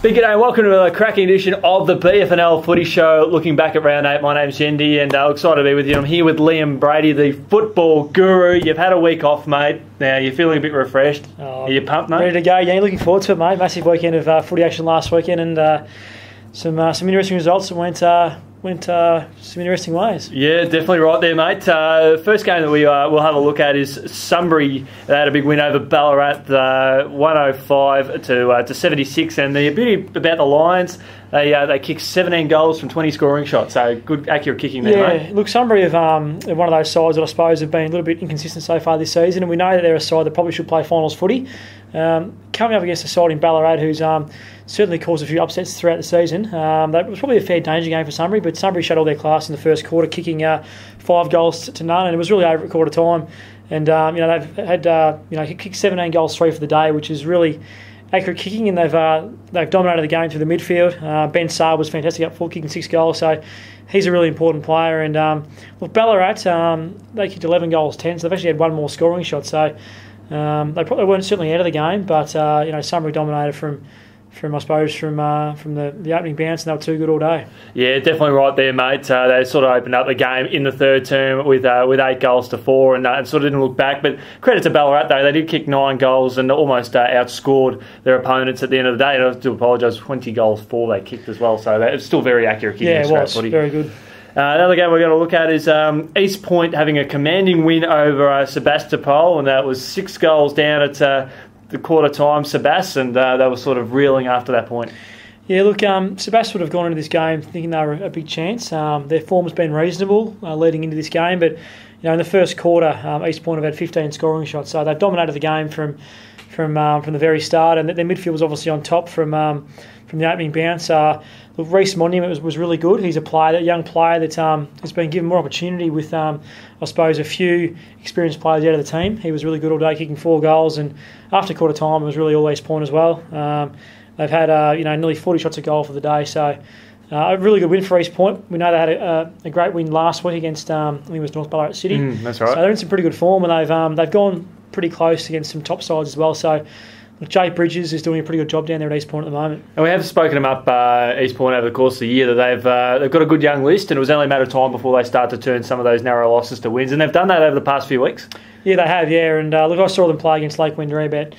Big g'day and welcome to a cracking edition of the BFNL Footy Show. Looking back at round 8, my name's Yeendy and I'm excited to be with you. I'm here with Liam Brady, the football guru. You've had a week off, mate. Now you're feeling a bit refreshed. Are you pumped, mate? Ready to go, yeah. Looking forward to it, mate. Massive weekend of footy action last weekend and some interesting results that went some interesting ways. Yeah, definitely right there, mate. First game that we'll have a look at is Sunbury. They had a big win over Ballarat, 105 to 76. And the beauty about the Lions, they kicked 17 goals from 20 scoring shots. So good, accurate kicking there, mate. Yeah, look, Sunbury have one of those sides that I suppose have been a little bit inconsistent so far this season, and we know that they're a side that probably should play finals footy. Coming up against a side in Ballarat who's certainly caused a few upsets throughout the season. That was probably a fair danger game for Sunbury, but Sunbury showed all their class in the first quarter, kicking 5 goals to none, and it was really over at quarter time. And they've had kicked 17 goals, 3 for the day, which is really accurate kicking, and they've dominated the game through the midfield. Ben Saab was fantastic up full, kicking 6 goals, so he's a really important player. And look, Ballarat, they kicked 11 goals, 10, so they've actually had one more scoring shot. So they probably weren't certainly out of the game, but Sunbury dominated from the opening bounce, and they were too good all day. Yeah, definitely right there, mate. They sort of opened up the game in the third term with 8 goals to 4 and sort of didn't look back. But credit to Ballarat, though. They did kick 9 goals and almost outscored their opponents at the end of the day. And I do apologise, 20 goals 4 they kicked as well. So it's still very accurate kicking. Yeah, it was. Very good. Another game we're going to look at is East Point having a commanding win over Sebastopol, and that was 6 goals down at the quarter time, Sebas, and they were sort of reeling after that point. Yeah, look, Sebas would have gone into this game thinking they were a big chance. Their form has been reasonable leading into this game, but in the first quarter, East Point have had 15 scoring shots, so they've dominated the game from the very start, and their midfield was obviously on top from the opening bounce. Look, Reece Monument was really good. He's a young player that has been given more opportunity with, I suppose, a few experienced players out of the team. He was really good all day, kicking 4 goals, and after quarter time, it was really all East Point as well. They've had nearly 40 shots a goal for the day, so a really good win for East Point. We know they had a great win last week against I think it was North Ballarat City. That's right. So they're in some pretty good form, and they've gone pretty close against some top sides as well. So Jay Bridges is doing a pretty good job down there at East Point at the moment. And we have spoken them up, East Point, over the course of the year, that they've got a good young list, and it was only a matter of time before they start to turn some of those narrow losses to wins, and they've done that over the past few weeks. Yeah, they have, yeah. And look, I saw them play against Lake Windermere about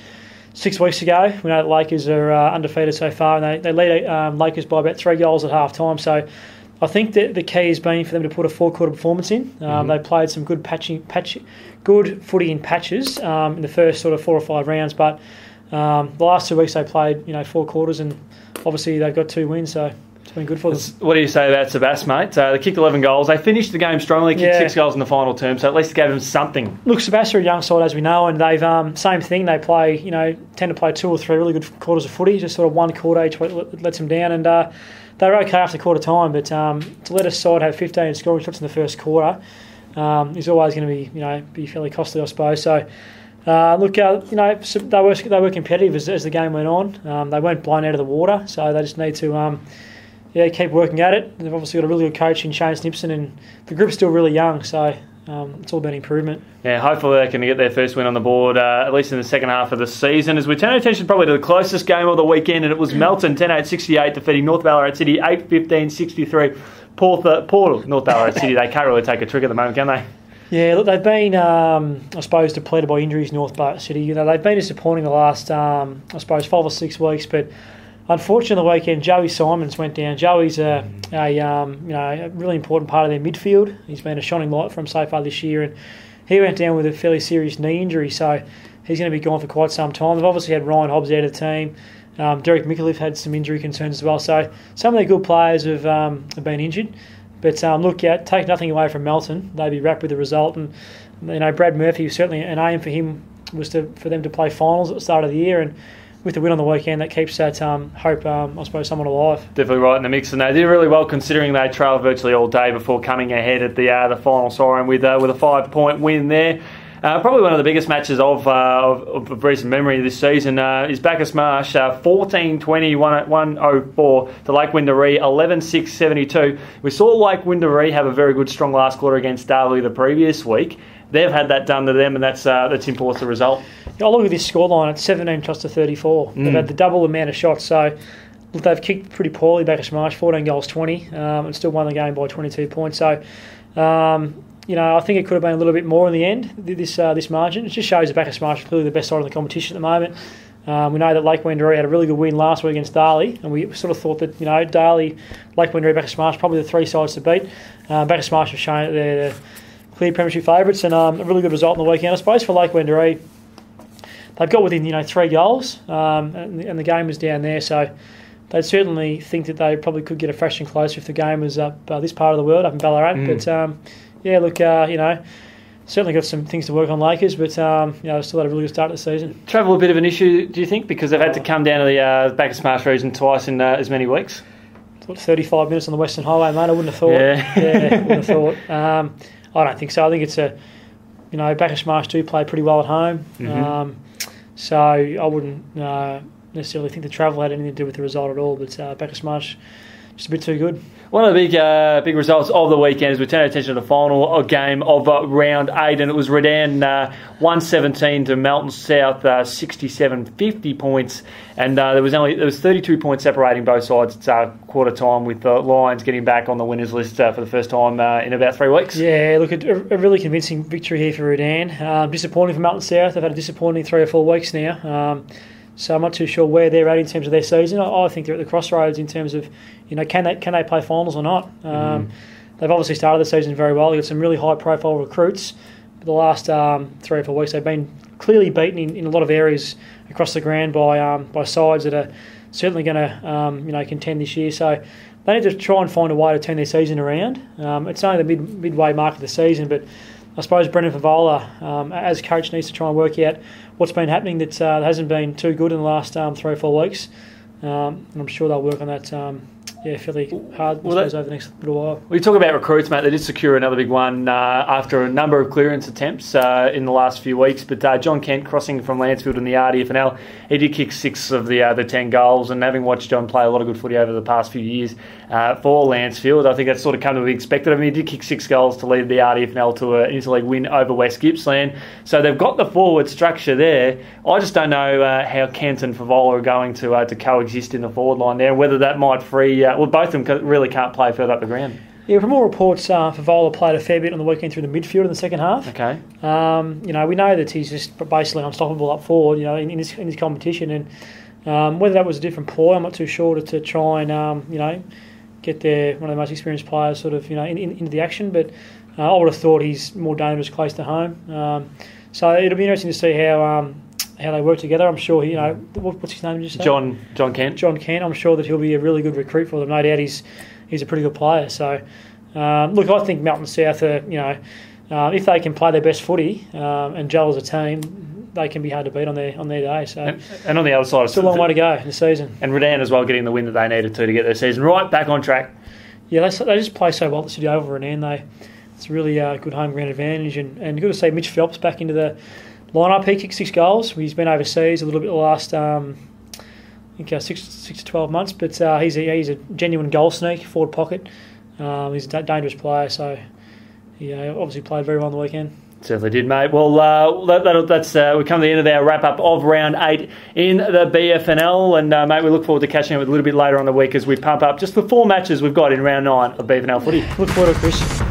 6 weeks ago. We know that Lakers are undefeated so far, and they lead Lakers by about 3 goals at half time. So I think that the key has been for them to put a 4-quarter performance in. They played some good good footy in patches in the first sort of 4 or 5 rounds, but the last 2 weeks they played 4 quarters, and obviously they've got 2 wins, so it's been good for them. What do you say about Sebas, mate? They kicked 11 goals. They finished the game strongly, kicked 6 goals in the final term, so at least it gave them something. Look, Sebas are a young side, as we know, and they've same thing. They play, tend to play 2 or 3 really good quarters of footy, just sort of 1 quarter each lets them down, and they were okay after quarter time, but to let a side have 15 scoring shots in the first quarter is always going to be fairly costly, I suppose. So look, they were competitive as the game went on. They weren't blown out of the water, so they just need to keep working at it. They've obviously got a really good coach in Shane Snipson, and the group's still really young, so it's all about improvement. Yeah, hopefully they can get their first win on the board, at least in the second half of the season. As we turn our attention probably to the closest game of the weekend, and it was Melton 10-8-68 defeating North Ballarat City 8-15-63. Poor North Ballarat City, they can't really take a trick at the moment, can they? Yeah, look, they've been, I suppose, depleted by injuries, North Ballarat City. They've been disappointing the last, I suppose, 5 or 6 weeks, but unfortunately, the weekend, Joey Simons went down. Joey's a really important part of their midfield. He's been a shining light for them so far this year, and he went down with a fairly serious knee injury, so he's going to be gone for quite some time. They've obviously had Ryan Hobbs out of the team. Derek Micallef had some injury concerns as well, so some of their good players have been injured. But take nothing away from Melton. They'd be wrapped with the result, and Brad Murphy, certainly an aim for him was for them to play finals at the start of the year, and with the win on the weekend, that keeps that hope, I suppose, somewhat alive. Definitely right in the mix, and they did really well considering they trailed virtually all day before coming ahead at the final siren with a 5-point win there. Probably one of the biggest matches of recent memory this season is Bacchus Marsh, 14-20, 104 to Lake Windermere, 11-6, 72. We saw Lake Windermere have a very good strong last quarter against Darley the previous week. They've had that done to them, and that's imports the result. I look at this scoreline, it's 17 shots to 34. They've had the double amount of shots, so they've kicked pretty poorly, Bacchus Marsh, 14 goals 20, and still won the game by 22 points. So, I think it could have been a little bit more in the end, this margin. It just shows that Bacchus Marsh is clearly the best side of the competition at the moment. We know that Lake Wendouree had a really good win last week against Darley, and we sort of thought that, Darley, Lake Wendouree, Bacchus Marsh, probably the three sides to beat. Bacchus Marsh have shown that they're the clear premiership favourites, and a really good result on the weekend. I suppose for Lake Wendouree, they've got within 3 goals, and the game was down there, so they'd certainly think that they probably could get a fraction closer if the game was up this part of the world, up in Ballarat. But certainly got some things to work on, Lakers, but still had a really good start to the season. Travel a bit of an issue, do you think, because they've had to come down to the Bacchus Marsh region twice in as many weeks? 35 minutes on the Western Highway, mate. I wouldn't have thought. Yeah, wouldn't have thought. I don't think so. I think it's Bacchus Marsh do play pretty well at home, so I wouldn't necessarily think the travel had anything to do with the result at all. But Bacchus Marsh just a bit too good. One of the big results of the weekend is we turn our attention to the final game of round 8, and it was Redan 117 to Melton South 67-50 points, and there was 32 points separating both sides at quarter time, with the Lions getting back on the winners list for the first time in about 3 weeks. Yeah, look, a really convincing victory here for Redan. Disappointing for Melton South. They've had a disappointing 3 or 4 weeks now. So I'm not too sure where they're at in terms of their season. I think they're at the crossroads in terms of, can they play finals or not? They've obviously started the season very well. They've got some really high-profile recruits. For the last 3 or 4 weeks, they've been clearly beaten in a lot of areas across the ground by sides that are certainly going to contend this year. So they need to try and find a way to turn their season around. It's only the midway mark of the season, but I suppose Brendan Favola, as coach, needs to try and work out what's been happening that hasn't been too good in the last 3 or 4 weeks. And I'm sure they'll work on that fairly hard over the next little while. We talk about recruits, mate. They did secure another big one after a number of clearance attempts in the last few weeks. But John Kent, crossing from Lansfield in the RDFNL, he did kick 6 of the 10 goals. And having watched John play a lot of good footy over the past few years for Lansfield, I think that's sort of come to be expected. I mean, he did kick 6 goals to lead the RDFNL to an interleague win over West Gippsland. So they've got the forward structure there. I just don't know how Kent and Favola are going to coexist in the forward line there, whether that might free... both of them really can't play further up the ground. Yeah, from all reports, Favola played a fair bit on the weekend through the midfield in the second half. Okay. We know that he's just basically unstoppable up forward, in this competition, and whether that was a different ploy, I'm not too sure to try and get one of the most experienced players sort of into the action. But I would have thought he's more dangerous close to home. So it'll be interesting to see how they work together. I'm sure what's his name? Did you say? John Kent. John Kent. I'm sure that he'll be a really good recruit for them. No doubt he's a pretty good player. So look, I think Melton South are if they can play their best footy and gel as a team, they can be hard to beat on their day. So and on the other side, still a long way to go in the season. And Redan as well, getting the win that they needed to get their season right back on track. Yeah, they just play so well at the City Oval, Redan. It's a really good home ground advantage, and good to see Mitch Phelps back into the lineup. He kicked 6 goals. He's been overseas a little bit the last, I think, 6 to 12 months. But he's a genuine goal sneak, forward pocket. He's a dangerous player, so he obviously played very well on the weekend. Certainly did, mate. Well, that's we come to the end of our wrap-up of round 8 in the BFNL. And, mate, we look forward to catching up a little bit later on the week as we pump up just the 4 matches we've got in round 9 of BFNL footy. Look forward to it, Chris.